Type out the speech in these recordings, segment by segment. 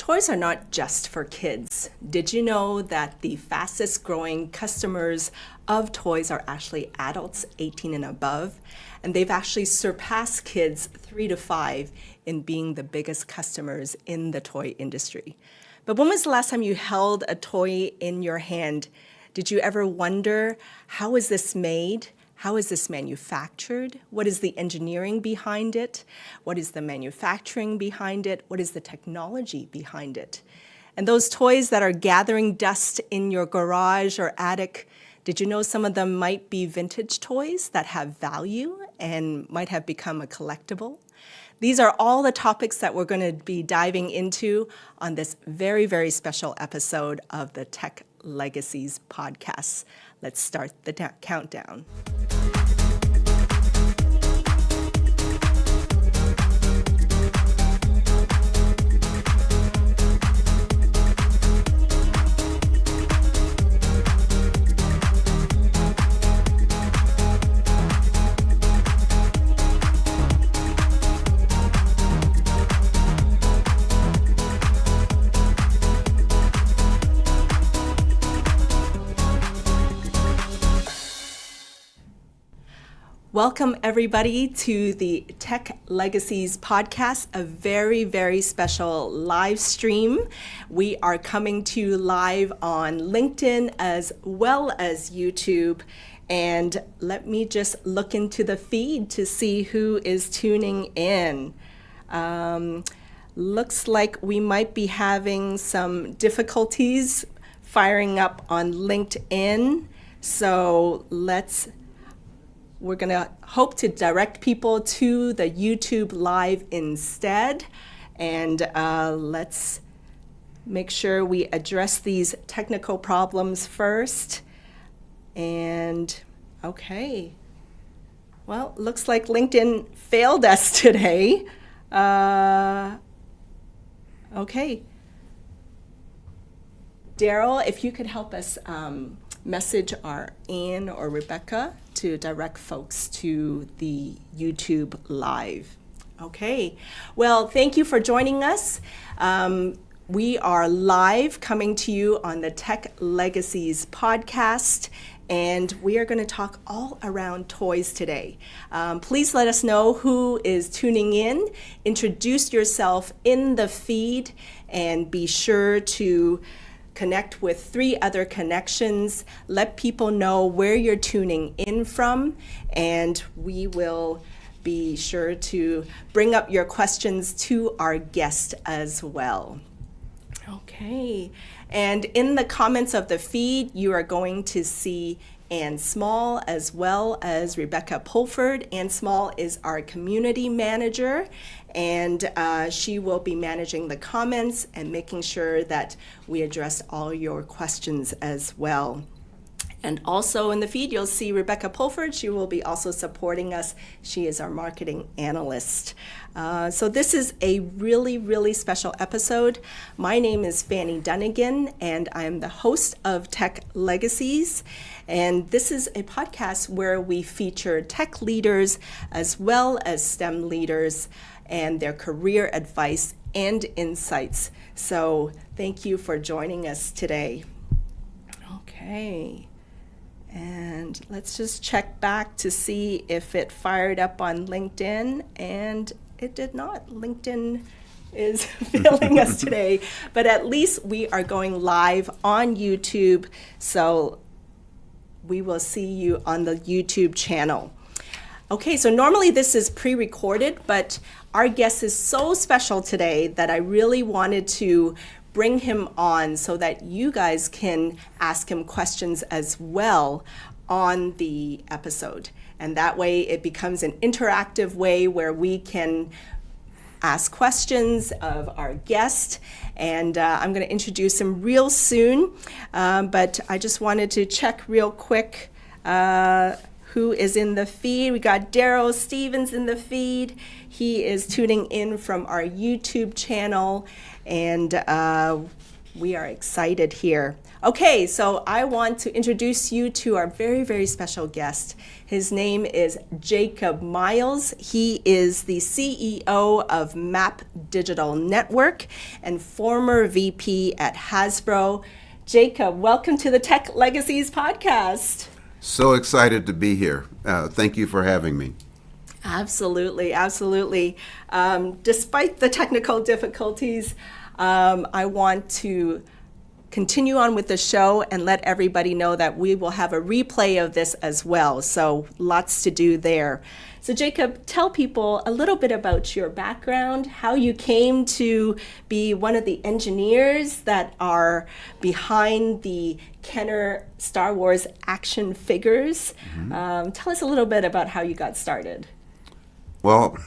Toys are not just for kids. Did you know that the fastest growing customers of toys are actually adults 18 and above? And they've actually surpassed kids 3 to 5 in being the biggest customers in the toy industry. But when was the last time you held a toy in your hand? Did you ever wonder, how is this made? How is this manufactured? What is the engineering behind it? What is the manufacturing behind it? What is the technology behind it? And those toys that are gathering dust in your garage or attic, did you know some of them might be vintage toys that have value and might have become a collectible? These are all the topics that we're going to be diving into on this very, very special episode of the Tech Legacies podcast. Let's start the countdown. Welcome, everybody, to the Tech Legacies podcast, a very, very special live stream. We are coming to you live on LinkedIn as well as YouTube. And let me just look into the feed to see who is tuning in. Looks like we might be having some difficulties firing up on LinkedIn. So we're going to hope to direct people to the YouTube Live instead. And let's make sure we address these technical problems first. And okay. Well, looks like LinkedIn failed us today. Okay. Daryl, if you could help us message our Anne or Rebecca to direct folks to the YouTube Live. Okay, well, thank you for joining us. We are live coming to you on the Tech Legacies podcast, and we are going to talk all around toys today. Please let us know who is tuning in. Introduce yourself in the feed, and be sure to connect with 3 other connections. Let people know where you're tuning in from, and we will be sure to bring up your questions to our guest as well. Okay, and in the comments of the feed, you are going to see Ann Small as well as Rebecca Pulford. Ann Small is our community manager, and she will be managing the comments and making sure that we address all your questions as well. And also in the feed, you'll see Rebecca Pulford. She will be also supporting us. She is our marketing analyst. So this is a really, really special episode. My name is Fanny Dunnigan, and I'm the host of Tech Legacies. And this is a podcast where we feature tech leaders as well as STEM leaders and their career advice and insights. So thank you for joining us today. Okay. And let's just check back to see if it fired up on LinkedIn, and it did not. LinkedIn is failing us today, but at least we are going live on YouTube, so we will see you on the YouTube channel. Okay, so normally this is pre-recorded, but our guest is so special today that I really wanted to bring him on so that you guys can ask him questions as well on the episode. And that way it becomes an interactive way where we can ask questions of our guest. And I'm going to introduce him real soon. But I just wanted to check real quick who is in the feed. We got Daryl Stevens in the feed. He is tuning in from our YouTube channel. And We are excited here. Okay, so I want to introduce you to our very, very special guest. His name is Jacob Miles. He is the CEO of Map Digital Network and former VP at Hasbro. Jacob, welcome to the Tech Legacies podcast. So excited to be here. Thank you for having me. Absolutely, absolutely. Despite the technical difficulties, I want to continue on with the show and let everybody know that we will have a replay of this as well. So lots to do there. So Jacob, tell people a little bit about your background, how you came to be one of the engineers that are behind the Kenner Star Wars action figures. Tell us a little bit about how you got started. Well,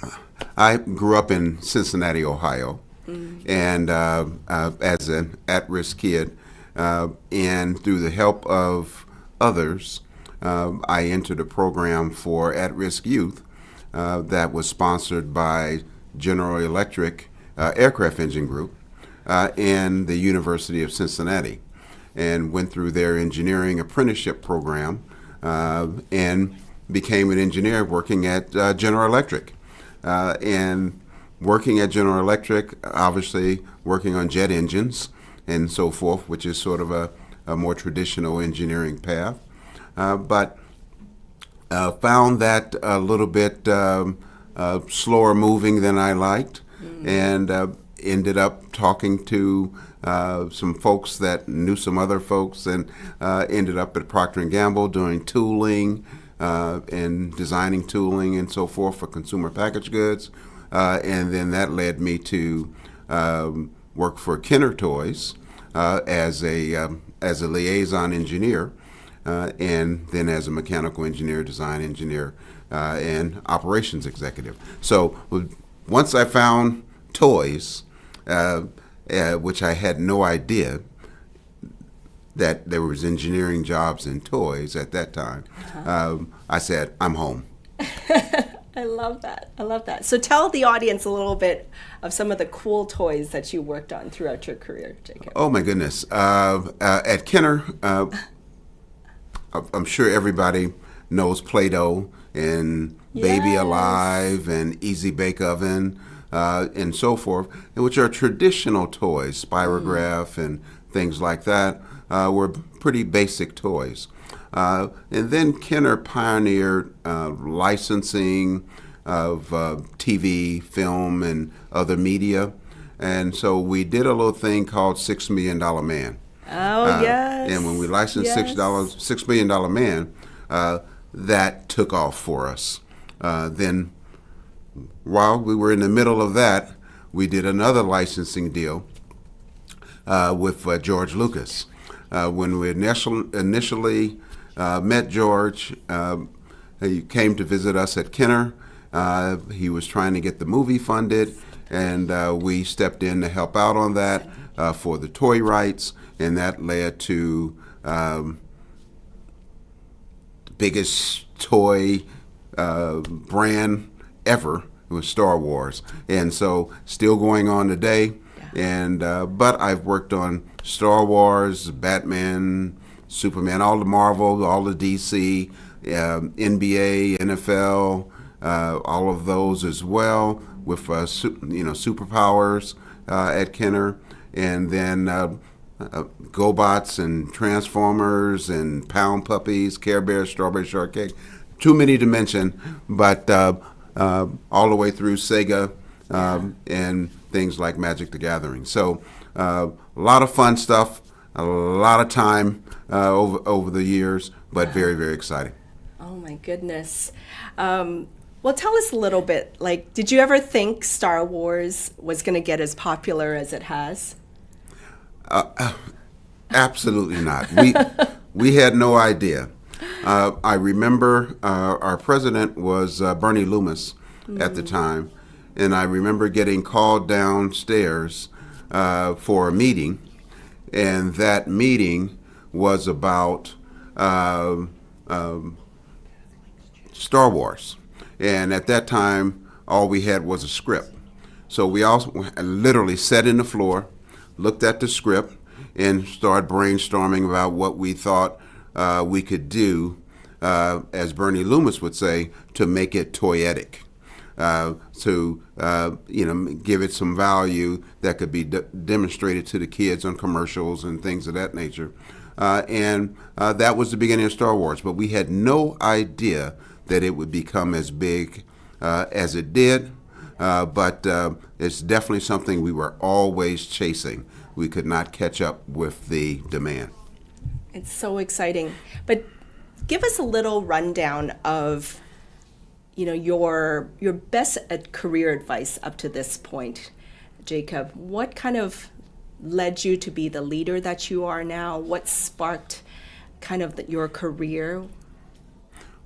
I grew up in Cincinnati, Ohio, and as an at-risk kid, and through the help of others, I entered a program for at-risk youth that was sponsored by General Electric Aircraft Engine Group and the University of Cincinnati, and went through their engineering apprenticeship program and became an engineer working at General Electric. And working at General Electric, obviously working on jet engines and so forth, which is sort of a more traditional engineering path. But found that a little bit slower moving than I liked, and ended up talking to some folks that knew some other folks, and ended up at Procter & Gamble doing tooling and designing tooling and so forth for consumer packaged goods. And then that led me to work for Kenner Toys as a liaison engineer, and then as a mechanical engineer, design engineer, and operations executive. So once I found toys, which I had no idea that there was engineering jobs in toys at that time, I said, I'm home. I love that. I love that. So tell the audience a little bit of some of the cool toys that you worked on throughout your career, Jacob. Oh, my goodness. At Kenner, I'm sure everybody knows Play-Doh and Baby Alive and Easy Bake Oven and so forth, which are traditional toys, Spirograph and things like that. Were pretty basic toys. And then Kenner pioneered licensing of TV, film, and other media. And so we did a little thing called $6 Million Man. Oh, yes. And when we licensed $6 Million Man, that took off for us. Then while we were in the middle of that, we did another licensing deal with George Lucas. When we initially met George, he came to visit us at Kenner. He was trying to get the movie funded, and we stepped in to help out on that for the toy rights, and that led to the biggest toy brand ever. It was Star Wars, and so still going on today. And but I've worked on Star Wars, Batman, Superman, all the Marvel, all the DC, NBA, NFL, all of those as well, with superpowers at Kenner, and then GoBots and Transformers and Pound Puppies, Care Bears, Strawberry Shortcake. Too many to mention, but all the way through Sega and things like Magic the Gathering. So a lot of fun stuff, a lot of time over the years, but very, very exciting. Oh my goodness. Well, tell us a little bit, like, did you ever think Star Wars was going to get as popular as it has? Absolutely not. We had no idea. I remember our president was Bernie Loomis at the time, and I remember getting called downstairs for a meeting, and that meeting was about Star Wars. And at that time, all we had was a script. So we all literally sat in the floor, looked at the script, and started brainstorming about what we thought we could do, as Bernie Loomis would say, to make it toyetic. Give it some value that could be demonstrated to the kids on commercials and things of that nature. That was the beginning of Star Wars, but we had no idea that it would become as big as it did. But it's definitely something we were always chasing. We could not catch up with the demand. It's so exciting. But give us a little rundown of, your best career advice up to this point, Jacob. What kind of led you to be the leader that you are now? What sparked kind of your career?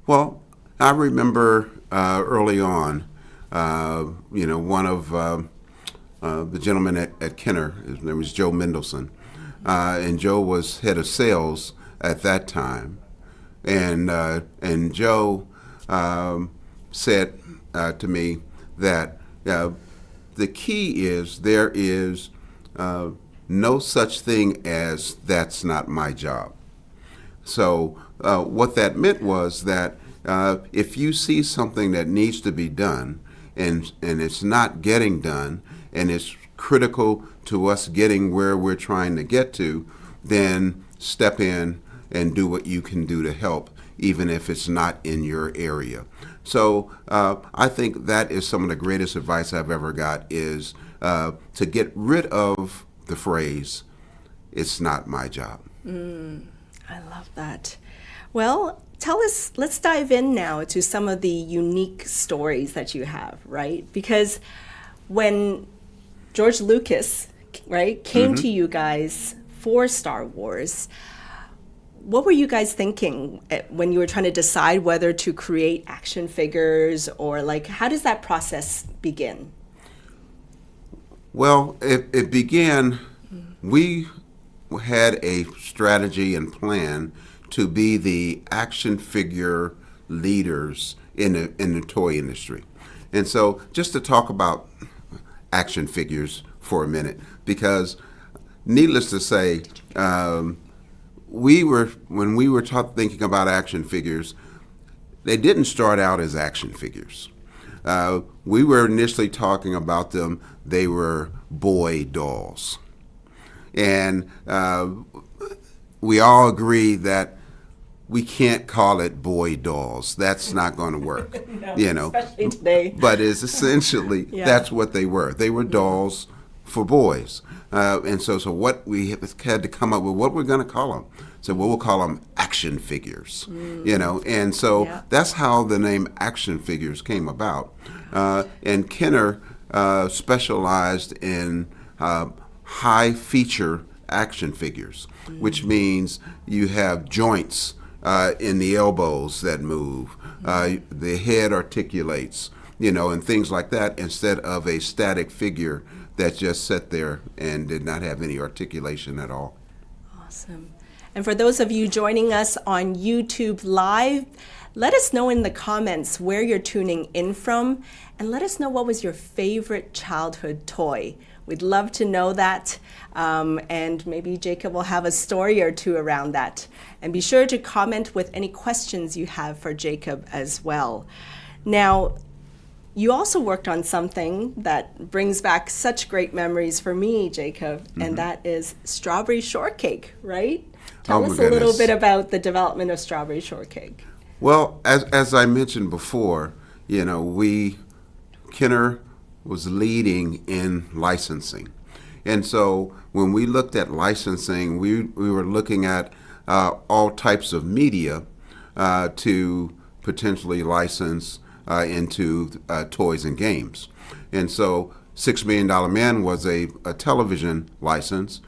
Well, I remember early on, one of the gentlemen at Kenner, his name was Joe Mendelson, and Joe was head of sales at that time, and Joe said to me that the key is there is no such thing as that's not my job. So what that meant was that if you see something that needs to be done and it's not getting done and it's critical to us getting where we're trying to get to, then step in and do what you can do to help, even if it's not in your area. So I think that is some of the greatest advice I've ever got is to get rid of the phrase, it's not my job. I love that. Well, let's dive in now to some of the unique stories that you have, right? Because when George Lucas, right, came to you guys for Star Wars, what were you guys thinking when you were trying to decide whether to create action figures, or how does that process begin? Well, it began, we had a strategy and plan to be the action figure leaders in the toy industry. And so just to talk about action figures for a minute, because needless to say, when we were thinking about action figures, they didn't start out as action figures. We were initially talking about them, they were boy dolls. And we all agree that we can't call it boy dolls. That's not going to work, No, especially today. But it's essentially, that's what they were. They were dolls for boys. And so what we had to come up with, what we're going to call them. So we'll call them action figures, And so that's how the name action figures came about. And Kenner specialized in high feature action figures, which means you have joints in the elbows that move, the head articulates, and things like that, instead of a static figure that just sat there and did not have any articulation at all. Awesome. And for those of you joining us on YouTube Live, let us know in the comments where you're tuning in from, and let us know what was your favorite childhood toy. We'd love to know that, and maybe Jacob will have a story or two around that. And be sure to comment with any questions you have for Jacob as well. Now, you also worked on something that brings back such great memories for me, Jacob, and that is strawberry shortcake, right? Tell us a little bit about the development of strawberry shortcake. Well, as I mentioned before, Kenner was leading in licensing. And so when we looked at licensing, we were looking at all types of media to potentially license into toys and games. And so $6 Million Man was a television license.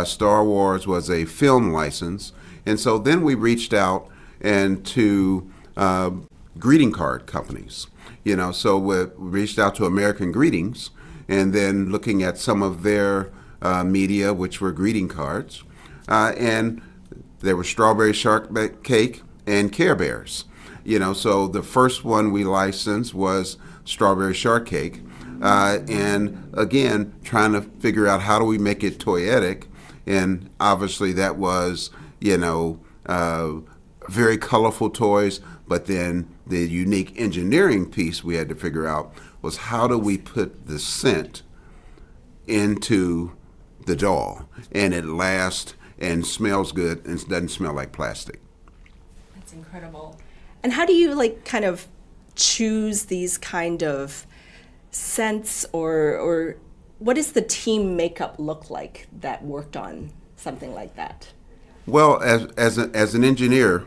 Star Wars was a film license. And so then we reached out and to greeting card companies. So we reached out to American Greetings, and then looking at some of their media, which were greeting cards. And there was strawberry shortcake and Care Bears. So the first one we licensed was strawberry shortcake. And again, trying to figure out how do we make it toyetic. And obviously that was, very colorful toys, but then the unique engineering piece we had to figure out was how do we put the scent into the doll and it lasts and smells good and doesn't smell like plastic. That's incredible. And how do you kind of choose these kind of scents, or what does the team makeup look like that worked on something like that? Well, as an engineer,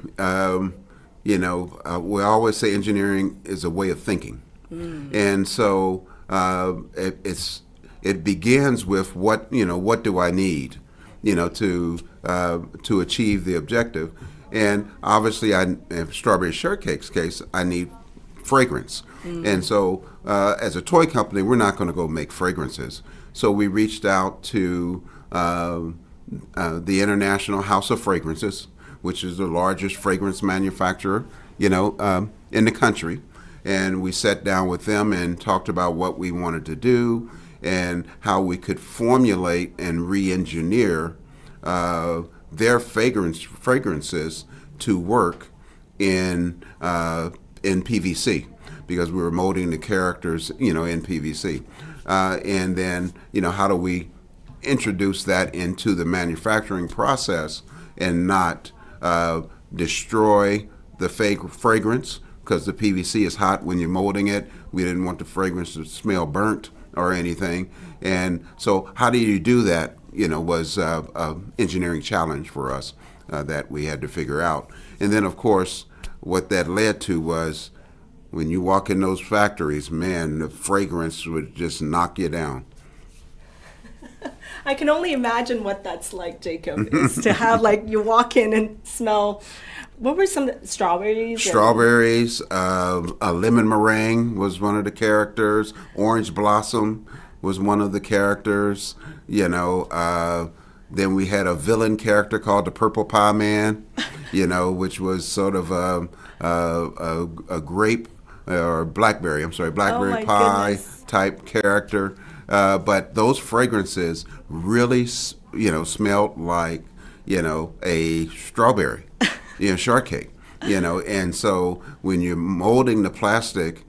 we always say engineering is a way of thinking, and so it begins with what do I need, to achieve the objective, and obviously in Strawberry Shortcake's case, I need fragrance, and so as a toy company, we're not going to go make fragrances, so we reached out to the International House of Fragrances, which is the largest fragrance manufacturer, in the country. And we sat down with them and talked about what we wanted to do and how we could formulate and re-engineer their fragrances to work in PVC, because we were molding the characters, in PVC. And then, how do we introduce that into the manufacturing process and not destroy the fragrance, because the PVC is hot when you're molding it. We didn't want the fragrance to smell burnt or anything. And so how do you do that, was an engineering challenge for us that we had to figure out. And then, of course, what that led to was when you walk in those factories, man, the fragrance would just knock you down. I can only imagine what that's like, Jacob, is to have you walk in and smell, what were some strawberries? Strawberries, a lemon meringue was one of the characters. Orange blossom was one of the characters. Then we had a villain character called the Purple Pie Man, which was sort of a grape or blackberry. I'm sorry, blackberry pie goodness. Type character. But those fragrances really, smelled like, a strawberry, shortcake, And so when you're molding the plastic,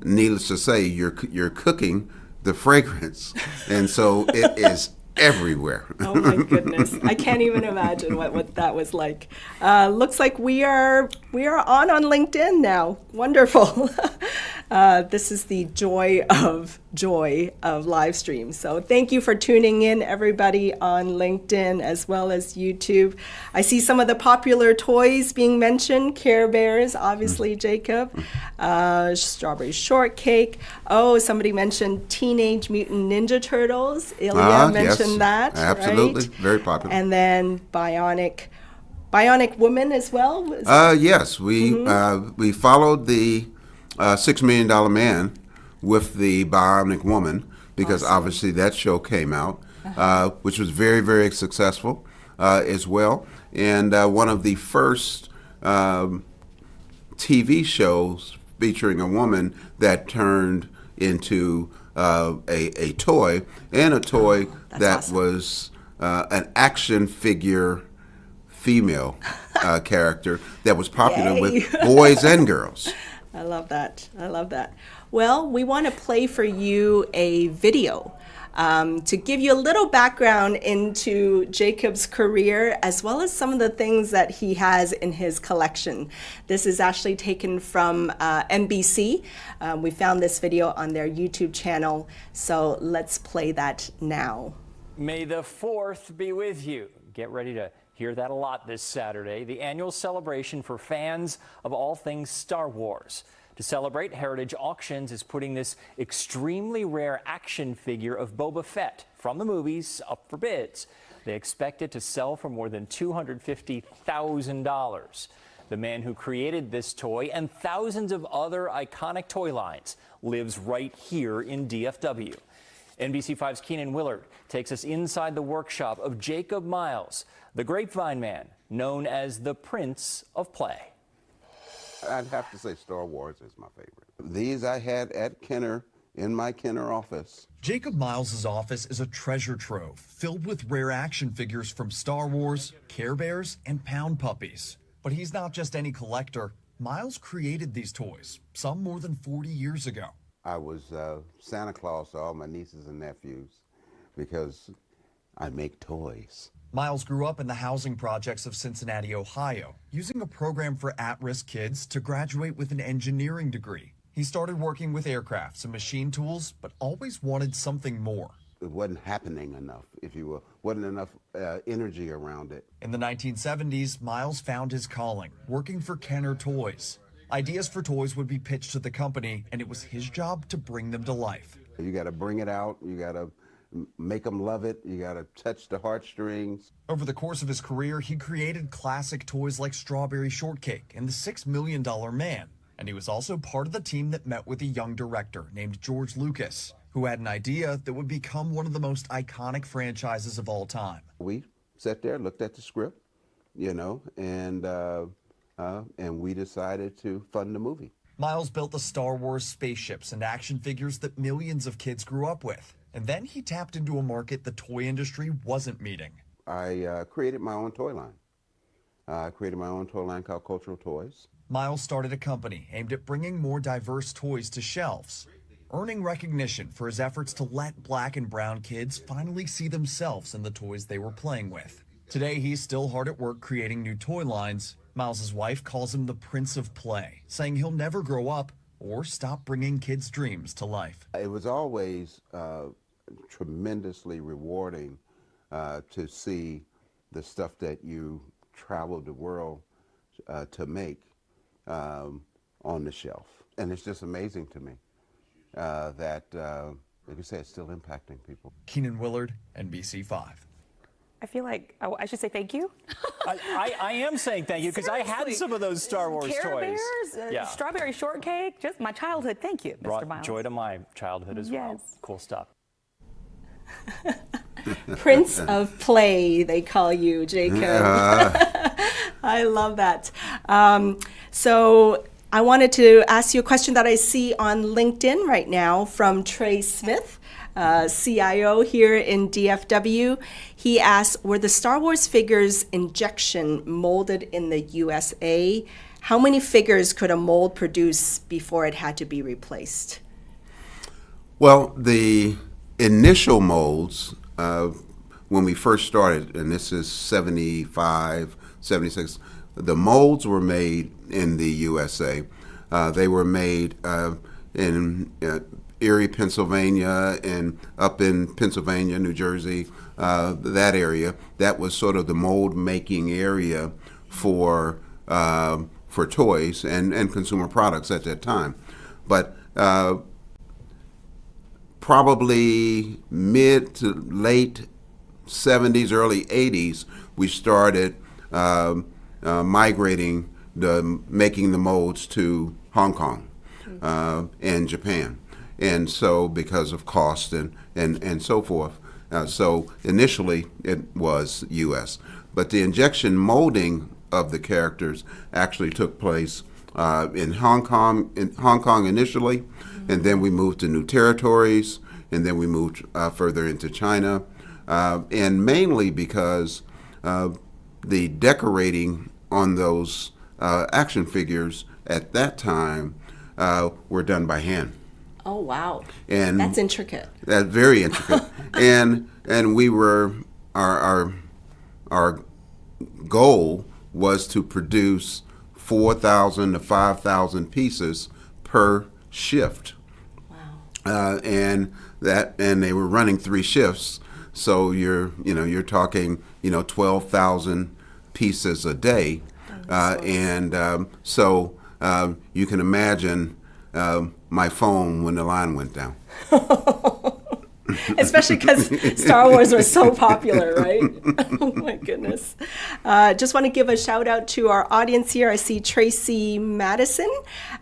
needless to say, you're cooking the fragrance, and so it is everywhere. Oh my goodness! I can't even imagine what that was like. Looks like we are on LinkedIn now. Wonderful. This is the joy of live stream. So thank you for tuning in, everybody, on LinkedIn as well as YouTube. I see some of the popular toys being mentioned. Care Bears, obviously, Jacob. Strawberry Shortcake. Oh, somebody mentioned Teenage Mutant Ninja Turtles. Ilya mentioned that. Absolutely. Right? Very popular. And then Bionic Woman as well? Yes, we followed the $6 Million Man with the Bionic Woman, because obviously that show came out, which was very, very successful as well. And one of the first TV shows featuring a woman that turned into a toy, and a toy that awesome. Was an action figure female character that was popular with boys and girls. I love that. Well, we want to play for you a video to give you a little background into Jacob's career, as well as some of the things that he has in his collection. This is actually taken from NBC. We found this video on their YouTube channel, so let's play that now. May the 4th be with you. Get ready to hear that a lot this Saturday, the annual celebration for fans of all things Star Wars. To celebrate, Heritage Auctions is putting this extremely rare action figure of Boba Fett from the movies up for bids. They expect it to sell for more than $250,000. The man who created this toy and thousands of other iconic toy lines lives right here in DFW. NBC5's Keenan Willard takes us inside the workshop of Jacob Miles, the Grapevine Man, known as the Prince of Play. I'd have to say Star Wars is my favorite. These I had at Kenner in my Kenner office. Jacob Miles's office is a treasure trove filled with rare action figures from Star Wars, Care Bears, and Pound Puppies. But he's not just any collector. Miles created these toys, some more than 40 years ago. I was Santa Claus to all my nieces and nephews because I make toys. Miles grew up in the housing projects of Cincinnati, Ohio, using a program for at-risk kids to graduate with an engineering degree. He started working with aircrafts and machine tools, but always wanted something more. It wasn't happening enough, if you will. Wasn't enough energy around it. In the 1970s, Miles found his calling, working for Kenner Toys. Ideas for toys would be pitched to the company, and it was his job to bring them to life. You got to bring it out. You got to make them love it. You got to touch the heartstrings. Over the course of his career, he created classic toys like Strawberry Shortcake and the $6 Million Man. And he was also part of the team that met with a young director named George Lucas, who had an idea that would become one of the most iconic franchises of all time. We sat there, looked at the script, and we decided to fund the movie. Miles built the Star Wars spaceships and action figures that millions of kids grew up with. And then he tapped into a market the toy industry wasn't meeting. I created my own toy line. I created my own toy line called Cultural Toys. Miles started a company aimed at bringing more diverse toys to shelves, earning recognition for his efforts to let black and brown kids finally see themselves in the toys they were playing with. Today, he's still hard at work creating new toy lines. Miles's wife calls him the Prince of Play, saying he'll never grow up or stop bringing kids' dreams to life. It was always tremendously rewarding to see the stuff that you traveled the world to make on the shelf. And it's just amazing to me that, like you say, it's still impacting people. Keenan Willard, NBC5. I feel like I should say thank you. I am saying thank you because I had some of those Star Wars Care toys. Bears, Strawberry Shortcake, just my childhood. Thank you, Mr. Brought Miles. joy to my childhood as well. Yes. Cool stuff. Prince of Play, they call you, Jacob. I love that. So I wanted to ask you a question that I see on LinkedIn right now from Trey Smith, CIO here in DFW. He asks, were the Star Wars figures injection molded in the USA? How many figures could a mold produce before it had to be replaced? Well, the initial molds, when we first started, and this is 75, 76, the molds were made in the USA. They were made in Erie, Pennsylvania, and up in Pennsylvania, New Jersey, that area. That was sort of the mold making area for toys and consumer products at that time. But probably mid to late 70s, early 80s, we started migrating making the molds to Hong Kong and Japan. And so because of cost and so forth. So initially it was U.S. But the injection molding of the characters actually took place in Hong Kong initially, and then we moved to new territories, and then we moved further into China, and mainly because the decorating on those action figures at that time were done by hand. Oh, wow. And that's intricate. That's very intricate. and we were our goal was to produce 4,000 to 5,000 pieces per shift. Wow. And they were running 3 shifts, so you're talking 12,000 pieces a day, so you can imagine my phone when the line went down. Especially because Star Wars was so popular, right? Oh my goodness. Just want to give a shout out to our audience here. I see Tracy Madison.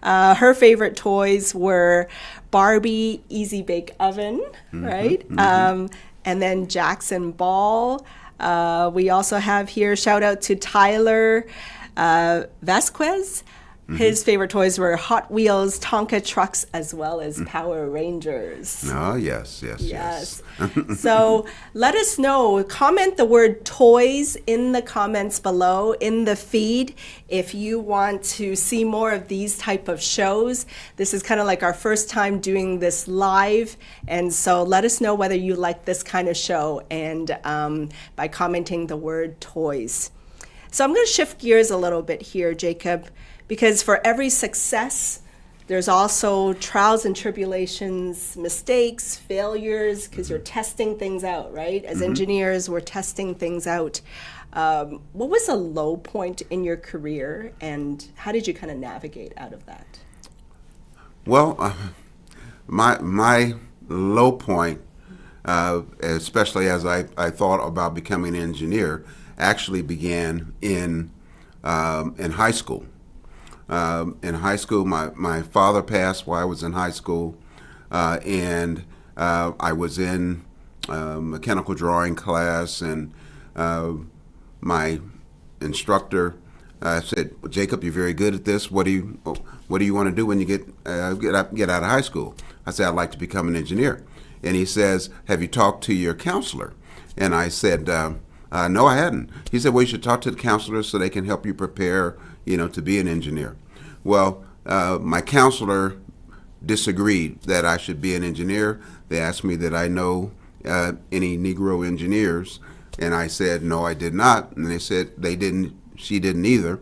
Her favorite toys were Barbie Easy Bake Oven, right? And then Jackson Ball. We also have here shout out to Tyler Vasquez. His favorite toys were Hot Wheels, Tonka trucks, as well as Power Rangers. Oh, yes. So let us know. Comment the word toys in the comments below in the feed if you want to see more of these type of shows. This is kind of like our first time doing this live, and so let us know whether you like this kind of show, and by commenting the word toys. So I'm going to shift gears a little bit here, Jacob, because for every success, there's also trials and tribulations, mistakes, failures, because you're testing things out, right? As engineers, we're testing things out. What was a low point in your career, and how did you kind of navigate out of that? Well, my low point, especially as I thought about becoming an engineer, actually began in high school. In high school, my father passed while I was in high school, and I was in mechanical drawing class, and my instructor said, well, "Jacob, you're very good at this. What do you want to do when you get out of high school?" I said, "I'd like to become an engineer." And he says, "Have you talked to your counselor?" And I said, "No, I hadn't." He said, "Well, you should talk to the counselor so they can help you prepare, to be an engineer." Well, my counselor disagreed that I should be an engineer. They asked me did I know any Negro engineers, and I said no, I did not. And they said they didn't. She didn't either,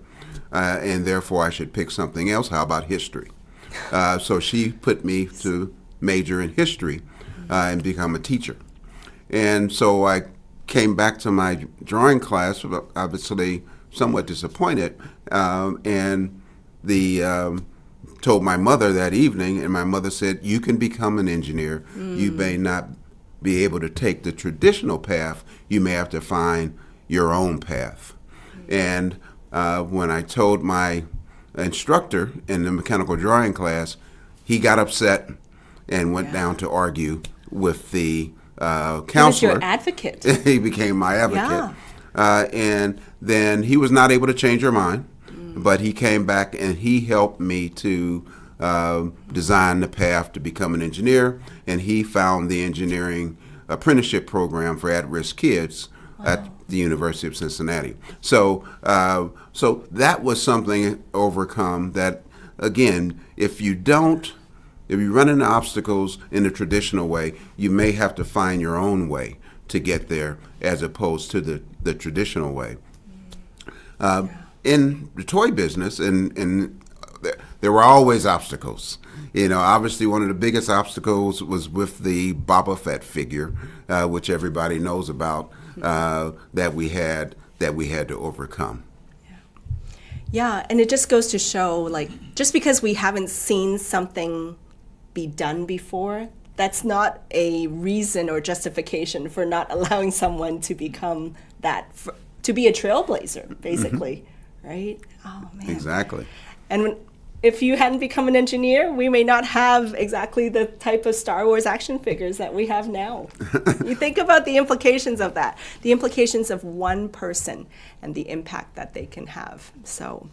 and therefore I should pick something else. How about history? So she put me to major in history and become a teacher. And so I came back to my drawing class, obviously somewhat disappointed, and told my mother that evening, and my mother said, "You can become an engineer. You may not be able to take the traditional path. You may have to find your own path." And when I told my instructor in the mechanical drawing class, he got upset and went down to argue with the counselor. He was your advocate. He became my advocate. And then he was not able to change her mind, but he came back and he helped me to design the path to become an engineer, and he found the engineering apprenticeship program for at-risk kids at the University of Cincinnati. So that was something overcome that, again, if you run into obstacles in the traditional way, you may have to find your own way to get there as opposed to the traditional way. In the toy business, and there were always obstacles. Obviously one of the biggest obstacles was with the Boba Fett figure, which everybody knows about, that we had to overcome. Yeah, and it just goes to show, just because we haven't seen something be done before, that's not a reason or justification for not allowing someone to become to be a trailblazer, basically, right? Oh, man. Exactly. And if you hadn't become an engineer, we may not have exactly the type of Star Wars action figures that we have now. You think about the implications of that, the implications of one person and the impact that they can have. So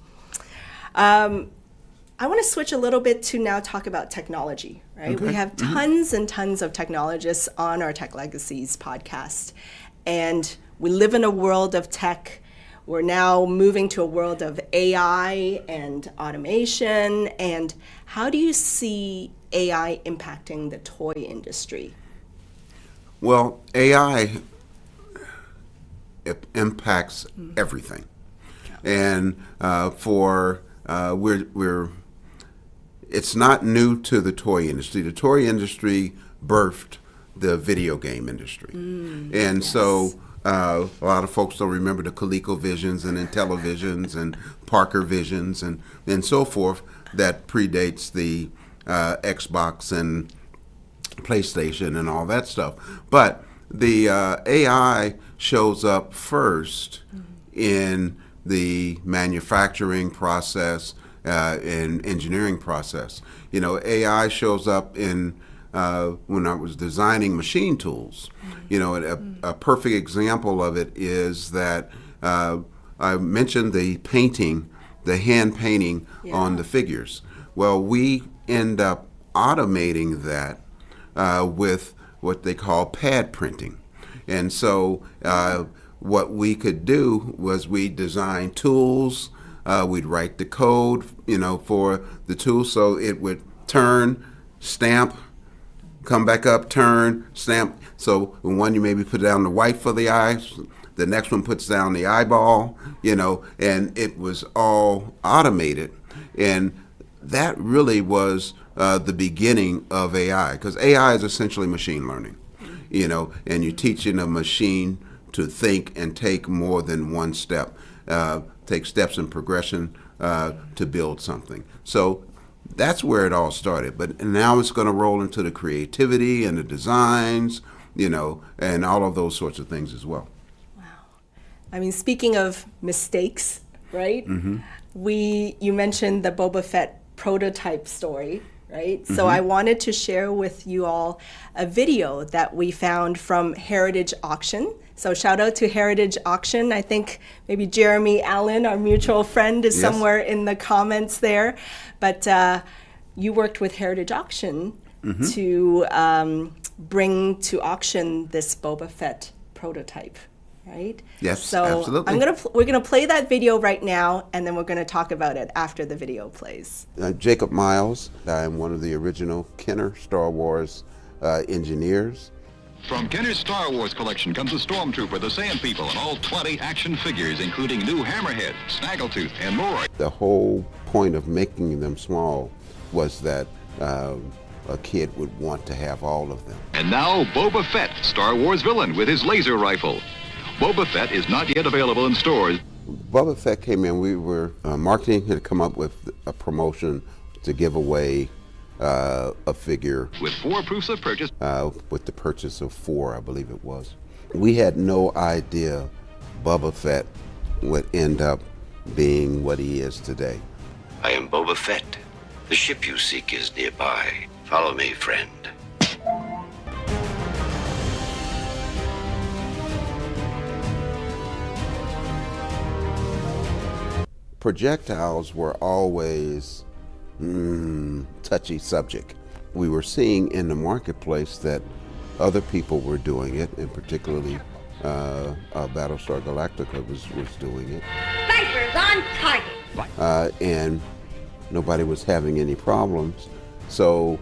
I want to switch a little bit to now talk about technology, right? Okay. We have tons and tons of technologists on our Tech Legacies podcast, and we live in a world of tech. We're now moving to a world of AI and automation. And how do you see AI impacting the toy industry? Well, AI impacts everything, and it's not new to the toy industry. The toy industry birthed the video game industry, and so. A lot of folks don't remember the ColecoVisions and Intellivisions and Parker Visions and so forth that predates the Xbox and PlayStation and all that stuff. But the AI shows up first in the manufacturing process and engineering process. AI shows up in when I was designing machine tools. A perfect example of it is that I mentioned the painting the hand painting on the figures. Well, we end up automating that with what they call pad printing. And so what we could do was we design tools, we'd write the code, for the tool so it would turn, stamp, come back up, turn, stamp. So when one you maybe put down the white for the eyes, the next one puts down the eyeball, and it was all automated. And that really was the beginning of AI, because AI is essentially machine learning, and you're teaching a machine to think and take more than one step, take steps in progression to build something. So that's where it all started. But now it's going to roll into the creativity and the designs, and all of those sorts of things as well. Wow. I mean, speaking of mistakes, right? You mentioned the Boba Fett prototype story, right? So I wanted to share with you all a video that we found from Heritage Auction. So shout out to Heritage Auction. I think maybe Jeremy Allen, our mutual friend, is somewhere in the comments there. But you worked with Heritage Auction to bring to auction this Boba Fett prototype, right? Yes, so absolutely. We're gonna play that video right now, and then we're gonna talk about it after the video plays. Jacob Miles. I'm one of the original Kenner Star Wars engineers. From Kenner's Star Wars collection comes the Stormtrooper, the Sand People, and all 20 action figures, including new Hammerhead, Snaggletooth, and more. The whole point of making them small was that a kid would want to have all of them. And now Boba Fett, Star Wars villain with his laser rifle. Boba Fett is not yet available in stores. Boba Fett came in, we were, marketing had come up with a promotion to give away a figure. With 4 proofs of purchase. With the purchase of 4, I believe it was. We had no idea Boba Fett would end up being what he is today. I am Boba Fett. The ship you seek is nearby. Follow me, friend. Projectiles were always touchy subject. We were seeing in the marketplace that other people were doing it, and particularly Battlestar Galactica was doing it. Vipers on target. And nobody was having any problems. So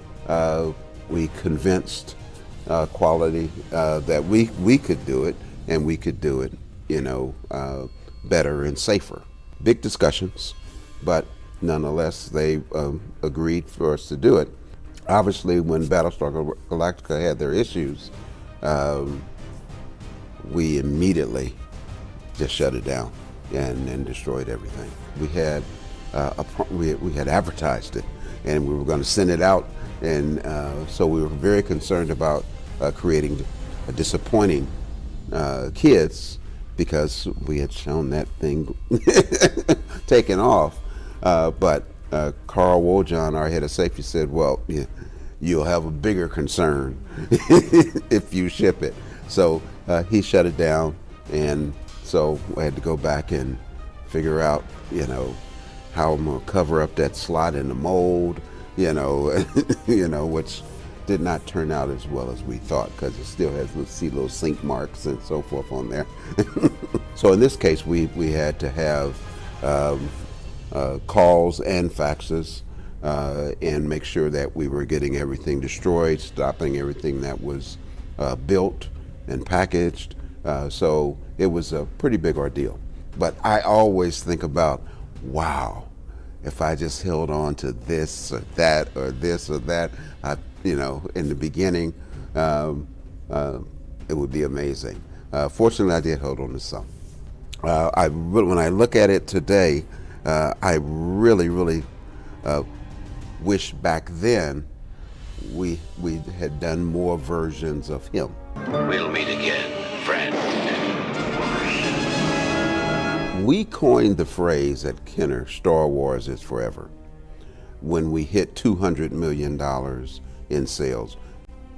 we convinced quality that we could do it, and we could do it, better and safer. Big discussions, but nonetheless, they agreed for us to do it. Obviously, when Battlestar Galactica had their issues, we immediately just shut it down and destroyed everything. We had we had advertised it, and we were going to send it out, and so we were very concerned about creating disappointing kids, because we had shown that thing taking off. But Carl Wojan, our head of safety, said, well, you'll have a bigger concern if you ship it. So he shut it down, and so I had to go back and figure out, how I'm gonna cover up that slot in the mold, which did not turn out as well as we thought, because it still has little sink marks and so forth on there. So in this case, we had to have calls and faxes and make sure that we were getting everything destroyed, stopping everything that was built and packaged. So it was a pretty big ordeal. But I always think about, wow, if I just held on to this or that or this or that, in the beginning, it would be amazing. Fortunately, I did hold on to some. When I look at it today, I really wish back then we had done more versions of him. We'll meet again, friend. We coined the phrase at Kenner, Star Wars is forever, when we hit $200 million in sales.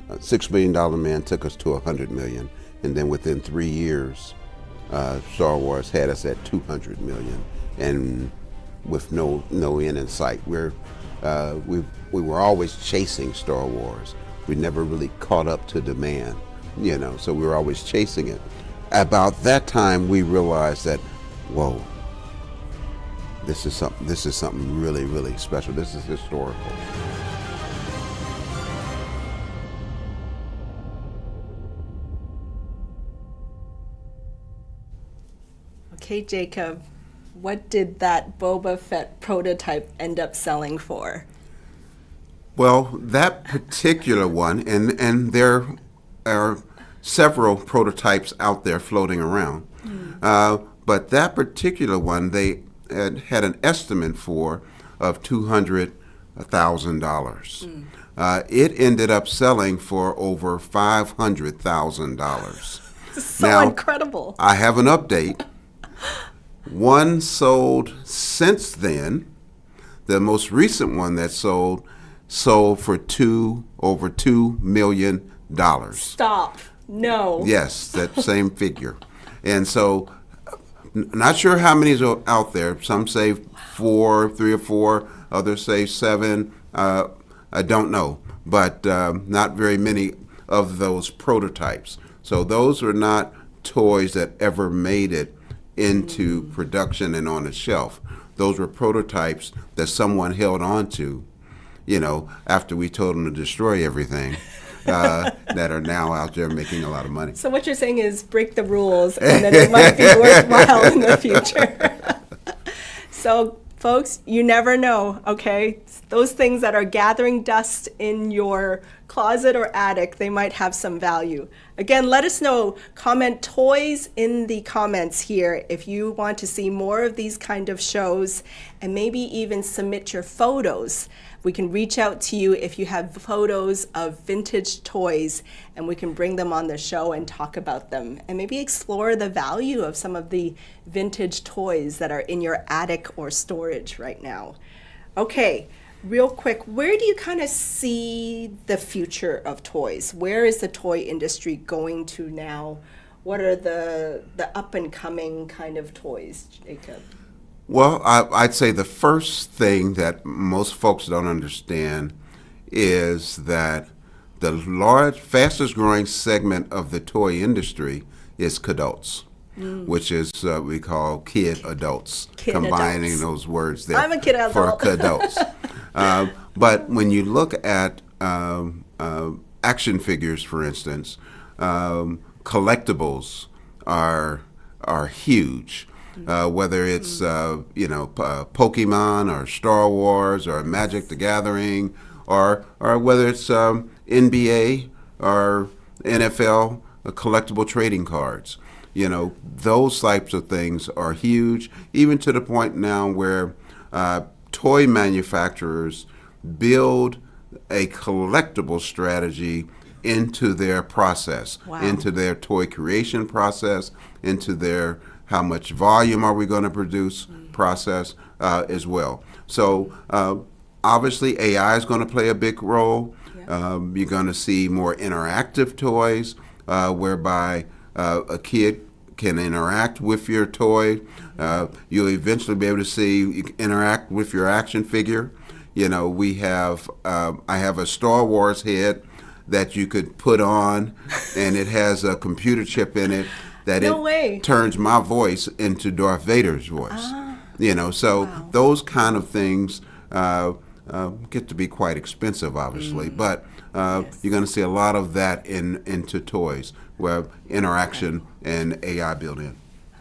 $6 Million Man took us to $100 million, and then within 3 years, Star Wars had us at $200 million, and with no end in sight. We were always chasing Star Wars. We never really caught up to demand, so we were always chasing it. About that time, we realized that, whoa, this is something really, really special. This is historical. Okay, Jacob, what did that Boba Fett prototype end up selling for? Well, that particular one, and there are several prototypes out there floating around, but that particular one, they had an estimate for of $200,000. It ended up selling for over $500,000. So now, incredible. I have an update. One sold since then. The most recent one that sold for over $2 million. Stop. No. Yes, that same figure. And so, not sure how many are out there. Some say 3 or 4. Others say 7. I don't know, but not very many of those prototypes. So those are not toys that ever made it into production and on the shelf. Those were prototypes that someone held on to, after we told them to destroy everything, that are now out there making a lot of money. So what you're saying is break the rules, and then it might be worthwhile in the future. So, folks, you never know, okay? Those things that are gathering dust in your closet or attic, they might have some value. Again, let us know. Comment toys in the comments here if you want to see more of these kind of shows, and maybe even submit your photos. We can reach out to you if you have photos of vintage toys, and we can bring them on the show and talk about them, and maybe explore the value of some of the vintage toys that are in your attic or storage right now. Okay, real quick, where do you kind of see the future of toys? Where is the toy industry going to now? What are the up and coming kind of toys, Jacob? Well, I'd say the first thing that most folks don't understand is that the fastest growing segment of the toy industry is kidults, which is we call kid adults, combining adults. Those words there. I'm a kid adult. For kidults. But when you look at action figures, for instance, collectibles are huge. Whether it's Pokemon or Star Wars or Magic the Gathering, or whether it's NBA or NFL collectible trading cards, those types of things are huge. Even to the point now where toy manufacturers build a collectible strategy into their process, into their toy creation process, into their how much volume are we going to produce process as well. So obviously AI is going to play a big role. You're going to see more interactive toys whereby a kid can interact with your toy. You'll eventually be able to see interact with your action figure. We have I have a Star Wars head that you could put on, and it has a computer chip in it that turns my voice into Darth Vader's voice. Those kind of things get to be quite expensive, obviously, but you're going to see a lot of that into toys where interaction and AI built in.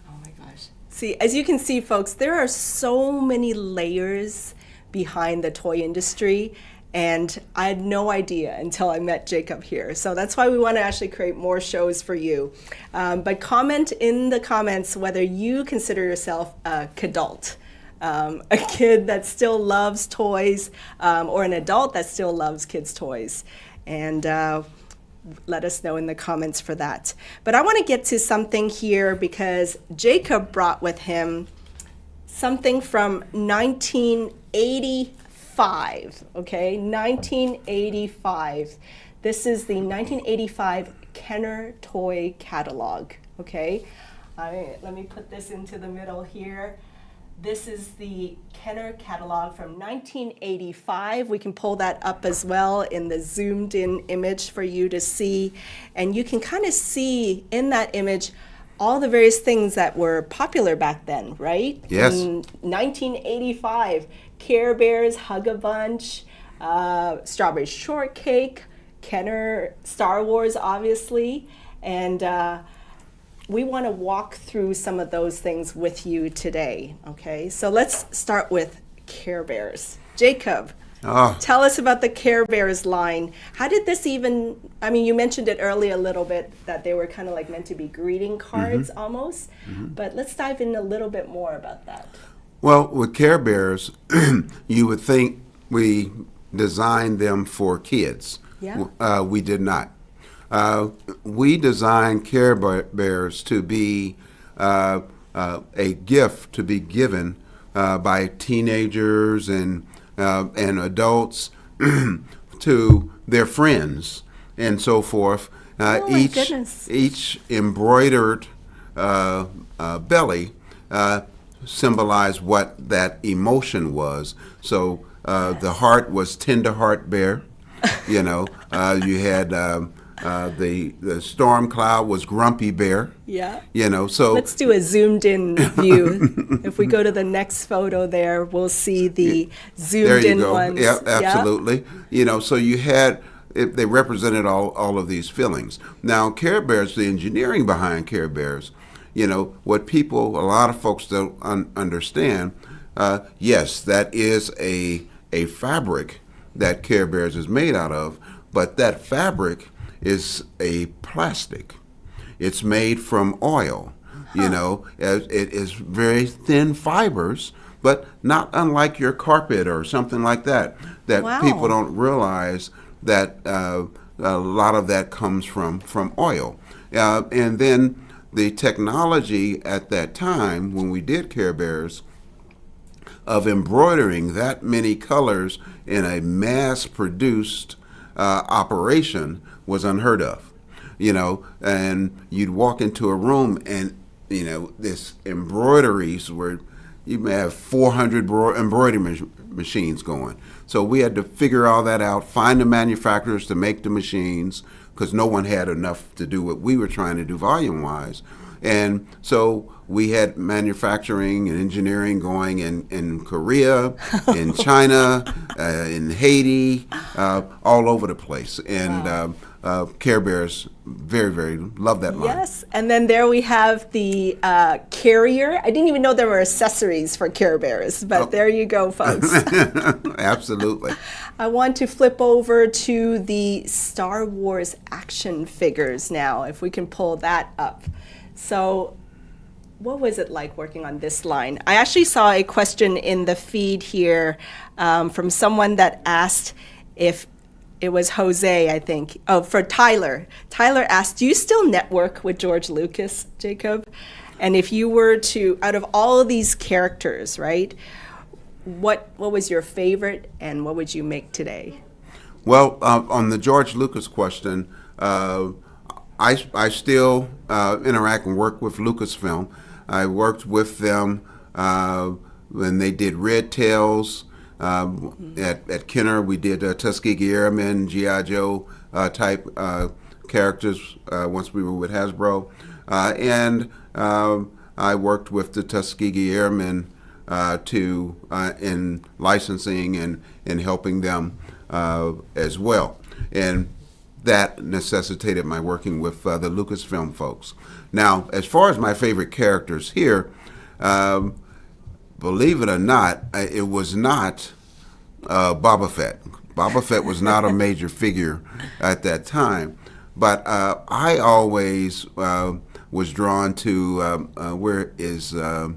Oh my gosh. See, as you can see, folks, there are so many layers behind the toy industry, and I had no idea until I met Jacob here. So that's why we want to actually create more shows for you. But comment in the comments whether you consider yourself a kidult, a kid that still loves toys, or an adult that still loves kids' toys. And let us know in the comments for that. But I want to get to something here because Jacob brought with him something from 1985, okay? 1985. This is the 1985 Kenner Toy Catalog, okay? Let me put this into the middle here. This is the Kenner catalog from 1985. We can pull that up as well in the zoomed in image for you to see. And you can kind of see in that image all the various things that were popular back then, right? Yes. In 1985, Care Bears, Hug-a-Bunch, Strawberry Shortcake, Kenner, Star Wars, obviously. And we want to walk through some of those things with you today, okay? So let's start with Care Bears. Jacob, tell us about the Care Bears line. How did this even, I mean, you mentioned it earlier a little bit, that they were kind of like meant to be greeting cards almost, but let's dive in a little bit more about that. Well, with Care Bears, you would think we designed them for kids. Yeah. We did not. We designed Care Bears to be a gift to be given by teenagers and adults to their friends and so forth. Oh my goodness. Each embroidered belly symbolized what that emotion was. So the heart was Tender Heart Bear. You know, you had the storm cloud was Grumpy Bear. Yeah. You know, so Let's do a zoomed in view. If we go to the next photo there, we'll see the zoomed in ones. Yeah, absolutely. You know, so you had they represented all of these feelings. Now, Care Bears, the engineering behind Care Bears, you know, what a lot of folks don't understand. Yes, that is a fabric that Care Bears is made out of, but that fabric is a plastic. It's made from oil. You know, it is very thin fibers, but not unlike your carpet or something like that. That Wow. people don't realize that a lot of that comes from oil. And then the technology at that time when we did Care Bears of embroidering that many colors in a mass-produced operation was unheard of, you know. And you'd walk into a room and, you know, this embroideries where you may have 400 embroidery machines going. So we had to figure all that out, find the manufacturers to make the machines, because no one had enough to do what we were trying to do volume-wise. And so we had manufacturing and engineering going in Korea, in China, in Haiti, all over the place. And Care Bears, very, very love that line. Yes, and then there we have the carrier. I didn't even know there were accessories for Care Bears, but there you go, folks. Absolutely. I want to flip over to the Star Wars action figures now, if we can pull that up. So what was it like working on this line? I actually saw a question in the feed here from someone that asked if it was Jose, I think. Oh, for Tyler. Tyler asked, do you still network with George Lucas, Jacob? And if you were to, out of all of these characters, right, what was your favorite and what would you make today? Well, on the George Lucas question, I still interact and work with Lucasfilm. I worked with them when they did Red Tails. At Kenner, we did Tuskegee Airmen, G.I. Joe type characters once we were with Hasbro. And I worked with the Tuskegee Airmen in licensing and helping them as well. And that necessitated my working with the Lucasfilm folks. Now, as far as my favorite characters here, believe it or not, it was not Boba Fett. Boba Fett was not a major figure at that time, but I always was drawn to where is the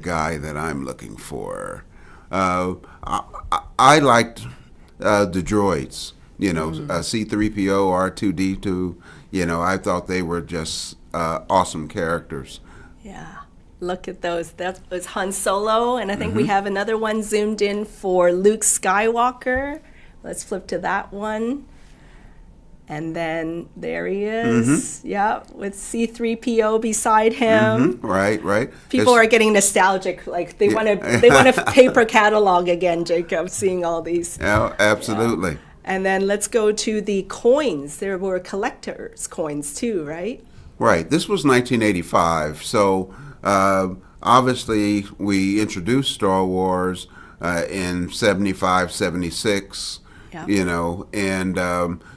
guy that I'm looking for. I liked the droids. You know, C-3PO, R2-D2, you know, I thought they were just awesome characters. Yeah, look at those. That was Han Solo, and I think we have another one zoomed in for Luke Skywalker. Let's flip to that one. And then there he is, yeah, with C-3PO beside him. Right. People are getting nostalgic, like they want a paper catalog again, Jacob, seeing all these. Yeah, absolutely. And then let's go to the coins. There were collectors' coins too, right? Right. This was 1985, so obviously we introduced Star Wars in 75, 76. Yeah. You know, and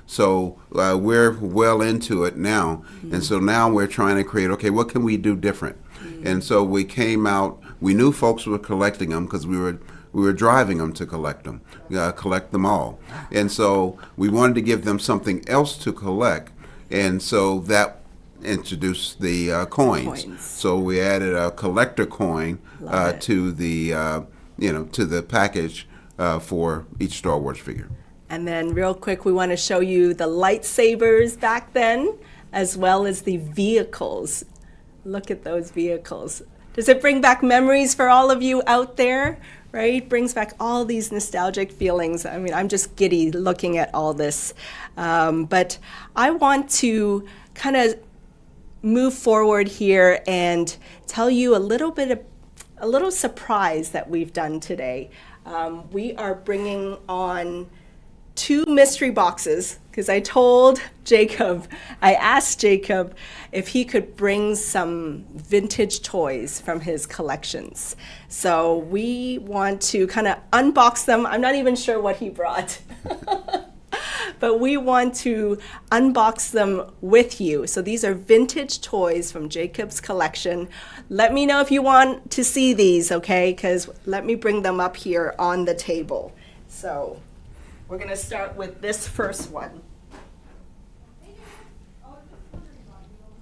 so we're well into it now, and so now we're trying to create, okay, what can we do different? And so we came out, we knew folks were collecting them because we were driving them to collect them all, and so we wanted to give them something else to collect, and so that introduced the coins. So we added a collector coin to the to the package for each Star Wars figure. And then real quick, we want to show you the lightsabers back then, as well as the vehicles. Look at those vehicles. Does it bring back memories for all of you out there, right? Brings back all these nostalgic feelings. I mean, I'm just giddy looking at all this. But I want to kind of move forward here and tell you a little surprise that we've done today. We are bringing on 2 mystery boxes because I asked Jacob if he could bring some vintage toys from his collections. So we want to kind of unbox them. I'm not even sure what he brought. But we want to unbox them with you. So these are vintage toys from Jacob's collection. Let me know if you want to see these, okay? Because let me bring them up here on the table. So we're going to start with this first one.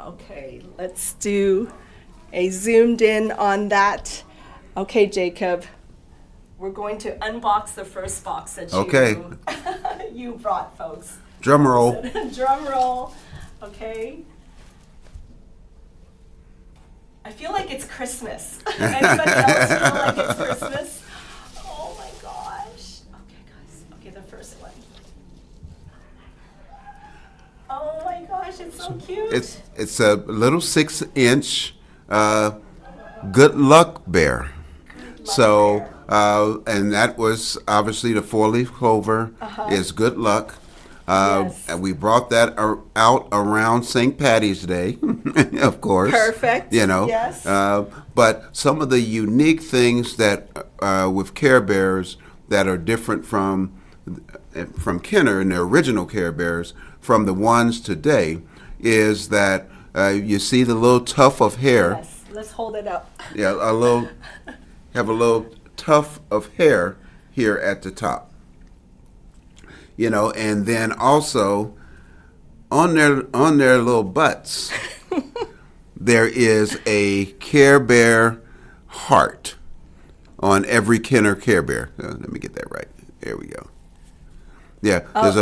Okay, let's do a zoomed in on that. Okay, Jacob, we're going to unbox the first box that you brought, folks. Drum roll. Drum roll. Okay. I feel like it's Christmas. Anybody else feel like it's Christmas? Oh my gosh. Okay, guys. Okay, the first one. Oh my gosh, it's so cute. It's a little 6-inch good luck bear. So, and that was obviously the 4-leaf clover is good luck. Yes. And we brought that out around St. Patty's Day, of course. Perfect. You know. Yes. But some of the unique things that with Care Bears that are different from Kenner and the original Care Bears from the ones today is that you see the little tuft of hair. Yes. Let's hold it up. Yeah, have a little tuft of hair here at the top. You know, and then also on their little butts, there is a Care Bear heart on every Kenner Care Bear. Let me get that right. There we go. Yeah, there's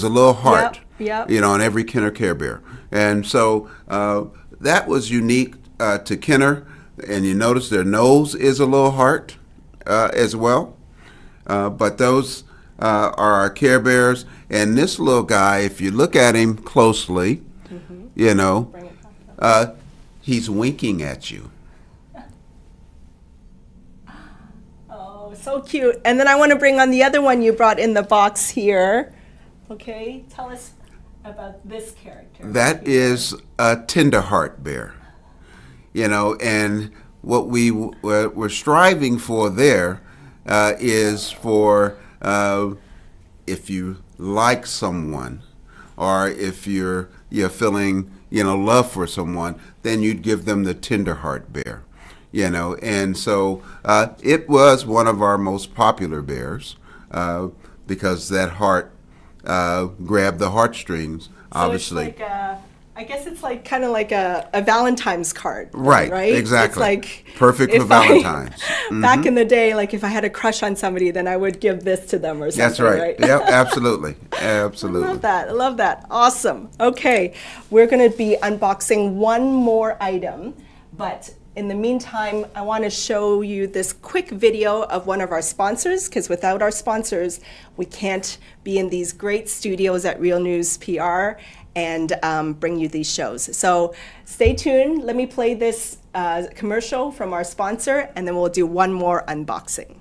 a little heart. Yep. You know, on every Kenner Care Bear, and so that was unique to Kenner. And you notice their nose is a little heart as well. But those are our Care Bears. And this little guy, if you look at him closely, you know, he's winking at you. Oh, so cute. And then I want to bring on the other one you brought in the box here. Okay, tell us about this character. That is a Tenderheart bear. You know, and what we're striving for there is for if you like someone, or if you're feeling love for someone, then you'd give them the Tenderheart bear. You know, and so it was one of our most popular bears because that heart grabbed the heartstrings. So obviously. It's like I guess it's like kind of like a Valentine's card. Right, right? exactly. It's like perfect for Valentine's. Back in the day, like if I had a crush on somebody, then I would give this to them or something. That's right. Yep, absolutely. Absolutely. I love that. I love that. Awesome. Okay, we're going to be unboxing one more item But in the meantime, I want to show you this quick video of one of our sponsors, because without our sponsors, we can't be in these great studios at Real News PR and bring you these shows. So stay tuned. Let me play this commercial from our sponsor, and then we'll do one more unboxing.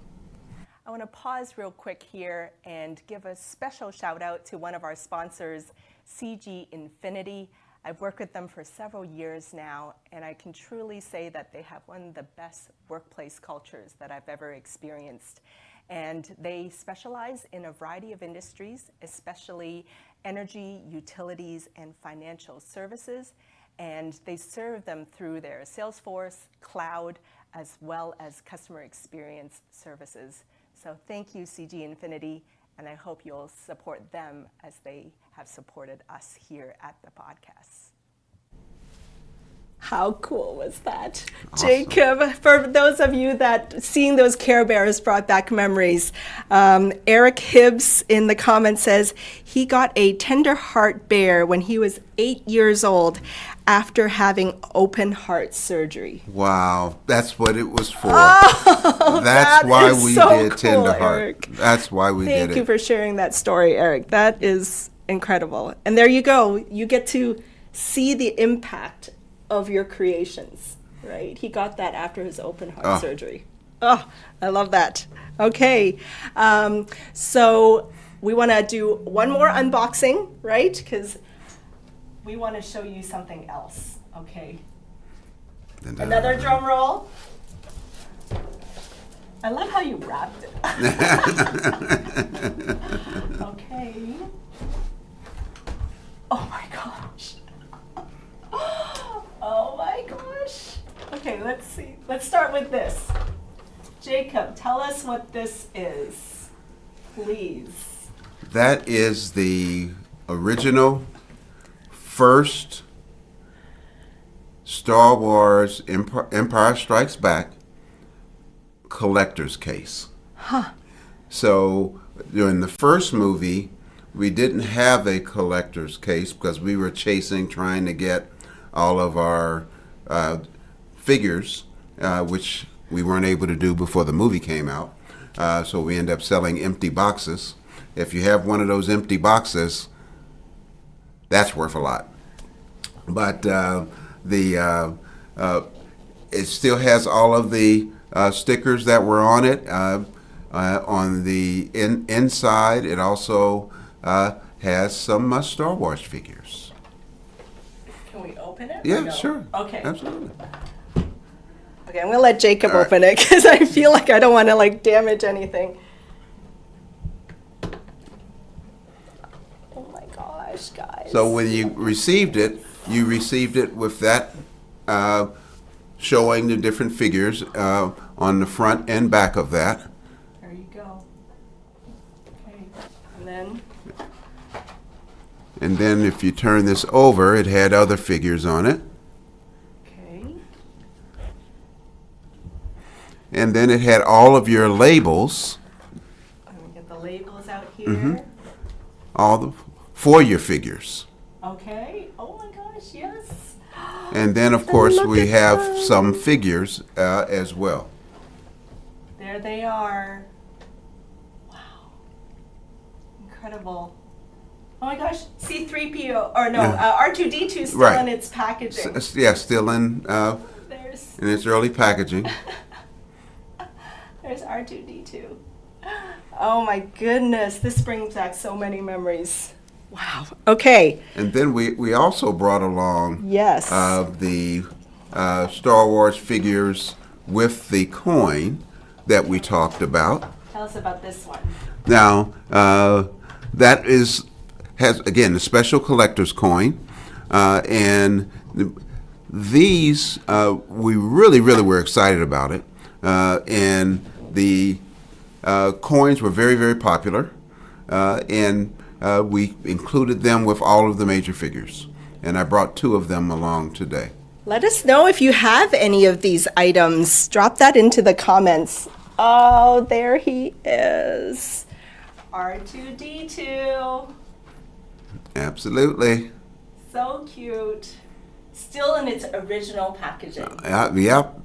I want to pause real quick here and give a special shout out to one of our sponsors, CG Infinity. I've worked with them for several years now, and I can truly say that they have one of the best workplace cultures that I've ever experienced. And they specialize in a variety of industries, especially energy, utilities, and financial services. And they serve them through their Salesforce, cloud, as well as customer experience services. So thank you, CG Infinity, and I hope you'll support them as they have supported us here at the podcast. How cool was that? Awesome. Jacob, for those of you that seeing those Care Bears brought back memories, Eric Hibbs in the comments says he got a tender heart bear when he was 8 years old after having open heart surgery. Wow, that's what it was for. Oh, that's why we so did cool, Tender Heart. Eric. That's why we did it. Thank you for sharing that story, Eric. That is incredible. And there you go. You get to see the impact of your creations, right? He got that after his open heart surgery. Oh, I love that. Okay, so we want to do one more unboxing, right? Because we want to show you something else. Okay. Another drum roll. I love how you wrapped it. Okay. Oh my gosh. Oh my gosh. Okay, let's see. Let's start with this. Jacob, tell us what this is, please. That is the original first Star Wars Empire Strikes Back collector's case. Huh. So during the first movie, we didn't have a collector's case because we were trying to get all of our figures, which we weren't able to do before the movie came out. So we end up selling empty boxes. If you have one of those empty boxes, that's worth a lot. But it still has all of the stickers that were on it. On the inside, it also has some Star Wars figures. Can we open it? Yeah, no? sure. Okay. Absolutely. Okay, I'm gonna let Jacob open it because I feel like I don't want to damage anything. Oh my gosh, guys. So when you received it with that showing the different figures on the front and back of that. There you go. Okay, and then if you turn this over, it had other figures on it. Okay. And then it had all of your labels. I'm gonna get the labels out here. For your figures. Okay. Oh my gosh, yes. And then, of course, we have some figures as well. There they are. Wow. Incredible. Oh my gosh, C-3PO, or no, R2-D2 still Right. in its packaging. Yeah, still in its early packaging. There's R2-D2. Oh my goodness, this brings back so many memories. Wow. Okay. And then we also brought along Yes. the Star Wars figures with the coin that we talked about. Tell us about this one. Now, that has again a special collector's coin, and these we really were excited about it, and the coins were very popular, and we included them with all of the major figures, and I brought 2 of them along today. Let us know if you have any of these items. Drop that into the comments. Oh, there he is. R2-D2. Absolutely. So cute. Still in its original packaging. Yep.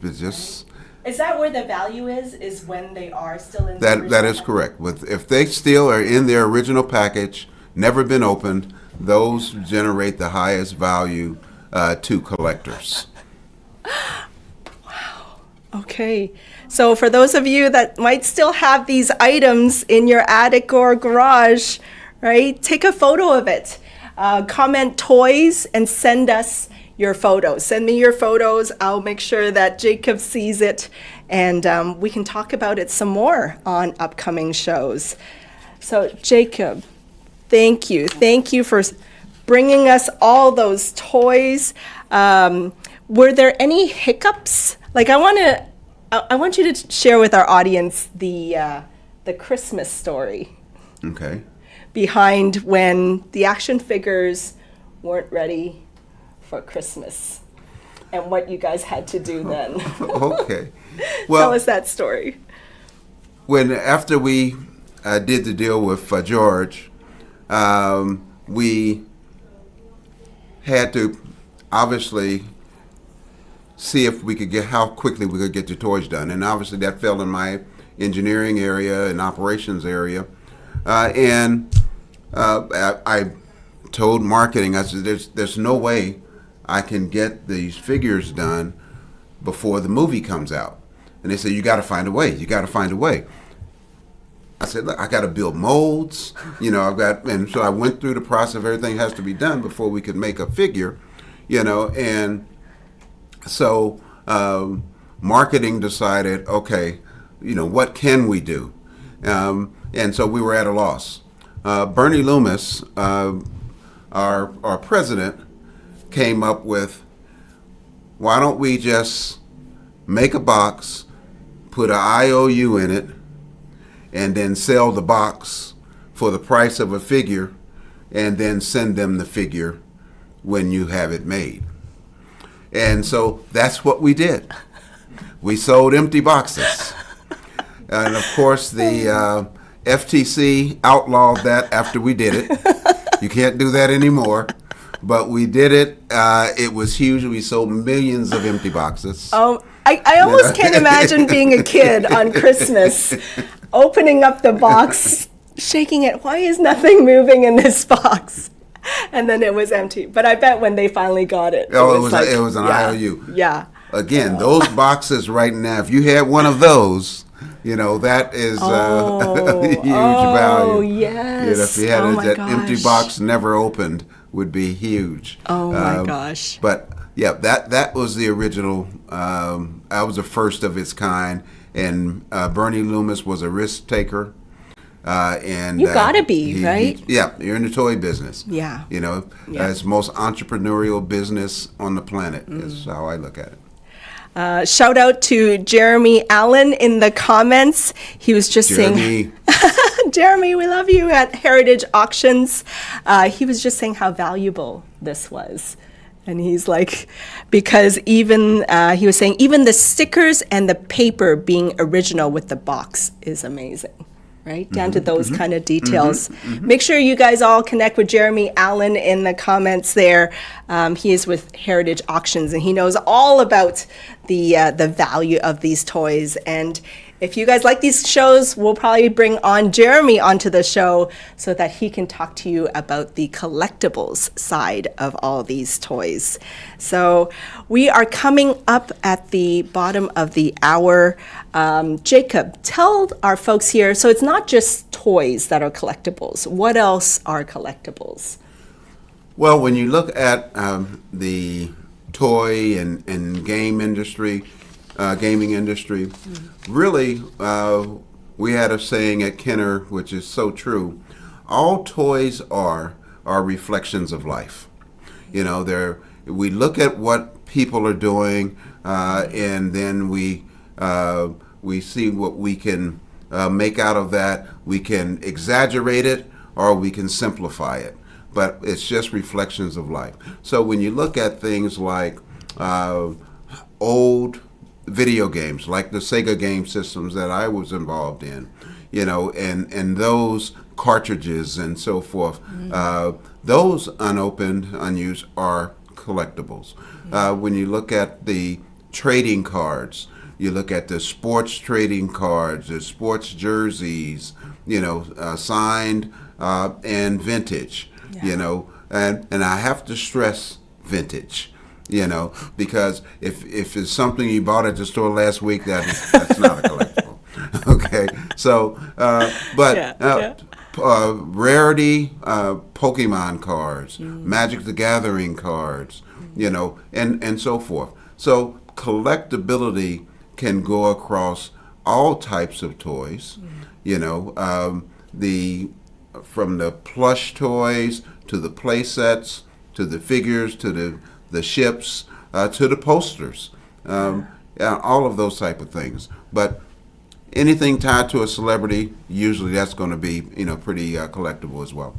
It's just Is that where the value is? Is when they are still in the that original that is packaging? correct. If they still are in their original package, never been opened, those generate the highest value to collectors. Okay. So for those of you that might still have these items in your attic or garage, right, take a photo of it. Comment toys and send us your photos. Send me your photos. I'll make sure that Jacob sees it, and we can talk about it some more on upcoming shows. So Jacob, thank you. Thank you for bringing us all those toys. Were there any hiccups? Like I want you to share with our audience the Christmas story Okay. behind when the action figures weren't ready for Christmas and what you guys had to do then. Okay. Tell Well, us that story. after we did the deal with George, we had to obviously see if we could how quickly we could get the toys done, and obviously that fell in my engineering area and operations area, and I told marketing, I said, "There's no way I can get these figures done before the movie comes out," and they said, "You got to find a way. You got to find a way." I said, "Look, I got to build molds, and so I went through the process of everything has to be done before we could make a figure, and so marketing decided, okay, what can we do? And so we were at a loss. Bernie Loomis, our president, came up with, why don't we just make a box, put an IOU in it, and then sell the box for the price of a figure, and then send them the figure when you have it made." And so that's what we did. We sold empty boxes. And of course, the FTC outlawed that after we did it. You can't do that anymore. But we did it. It was huge. We sold millions of empty boxes. I almost can't imagine being a kid on Christmas, opening up the box, shaking it. Why is nothing moving in this box? And then it was empty. But I bet when they finally got it, it was an IOU. Yeah. Again, those boxes right now, if you had one of those, that is a huge value. Oh, yes. If you had my that empty gosh. box never opened, would be huge. Oh, my gosh. But yeah, that was the original. That was the first of its kind, and Bernie Loomis was a risk taker. And You gotta be, right? Yeah, you're in the toy business. Yeah. It's the most entrepreneurial business on the planet. Is how I look at it. Shout out to Jeremy Allen in the comments. He was just saying, Jeremy, we love you at Heritage Auctions. He was just saying how valuable this was. And he's like, because even, he was saying, even the stickers and the paper being original with the box is amazing. Right? Down to those kind of details. Make sure you guys all connect with Jeremy Allen in the comments there. He is with Heritage Auctions, and he knows all about the value of these toys. And if you guys like these shows, we'll probably bring on Jeremy onto the show so that he can talk to you about the collectibles side of all these toys. So we are coming up at the bottom of the hour. Jacob, tell our folks here, so it's not just toys that are collectibles. What else are collectibles? Well, when you look at the toy and game industry, gaming industry, really, we had a saying at Kenner, which is so true. All toys are reflections of life. We look at what people are doing, and then we see what we can make out of that. We can exaggerate it, or we can simplify it. But it's just reflections of life. So when you look at things like old video games, like the Sega game systems that I was involved in, and those cartridges and so forth, those unopened, unused are collectibles. When you look at the trading cards, you look at the sports trading cards, the sports jerseys, signed and vintage, and I have to stress vintage, because if it's something you bought at the store last week, that's not a collectible. Okay, so rarity Pokemon cards, Magic the Gathering cards, and so forth. So collectability can go across all types of toys, from the plush toys to the play sets to the figures to the ships to the posters, all of those type of things. But anything tied to a celebrity, usually that's going to be pretty collectible as well.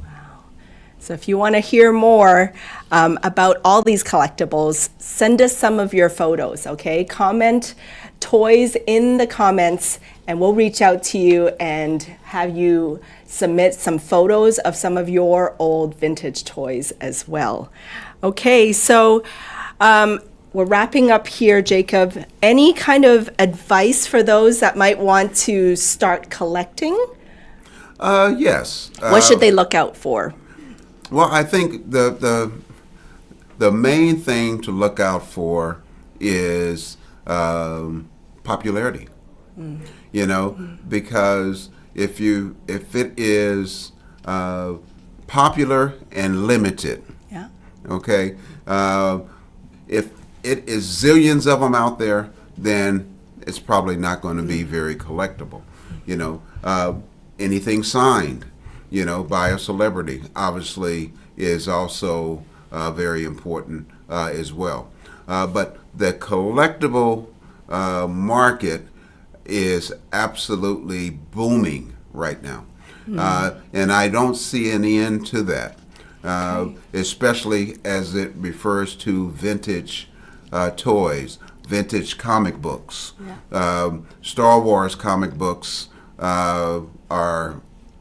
So if you want to hear more about all these collectibles, send us some of your photos, okay? Comment toys in the comments, and we'll reach out to you and have you submit some photos of some of your old vintage toys as well. Okay, so we're wrapping up here, Jacob. Any kind of advice for those that might want to start collecting? Yes. What should they look out for? Well, I think the main thing to look out for is popularity. Because if it is popular and limited, okay, if it is zillions of them out there, then it's probably not going to be very collectible. Anything signed, by a celebrity, obviously is also very important as well. But the collectible market is absolutely booming right now. And I don't see an end to that, especially as it refers to vintage toys, vintage comic books. Star Wars comic books are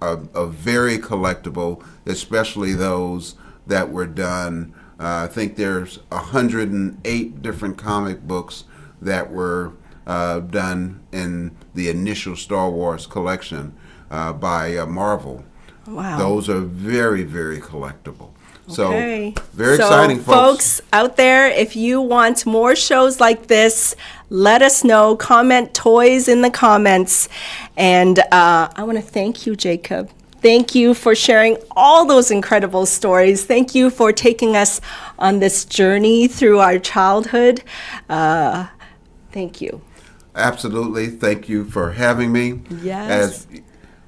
very collectible, especially those that were done. I think there's 108 different comic books that were done in the initial Star Wars collection by Marvel. Wow. Those are very, very collectible. Okay. So, very exciting, folks out there, if you want more shows like this, let us know. Comment toys in the comments. And I want to thank you, Jacob. Thank you for sharing all those incredible stories. Thank you for taking us on this journey through our childhood. Thank you. Absolutely. Thank you for having me. Yes. As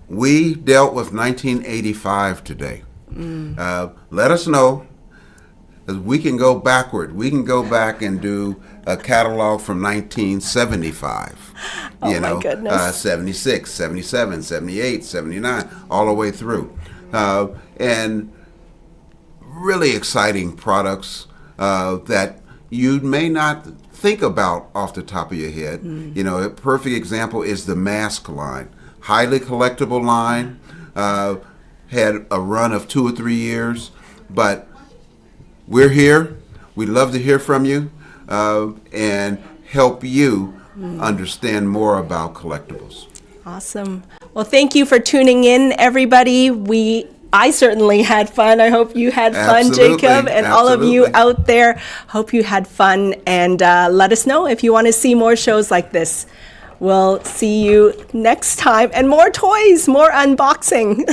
we dealt with 1985 today. Let us know, as we can go backward. We can go back and do a catalog from 1975. My goodness. 76, 77, 78, 79, all the way through. And really exciting products that you may not think about off the top of your head. A perfect example is the mask line. Highly collectible line. Had a run of 2 or 3 years, but we're here. We'd love to hear from you and help you understand more about collectibles. Awesome. Well, thank you for tuning in, everybody. I certainly had fun. I hope you had fun, Absolutely. Jacob, and all of you out there. Hope you had fun, and let us know if you want to see more shows like this. We'll see you next time, and more toys, more unboxing.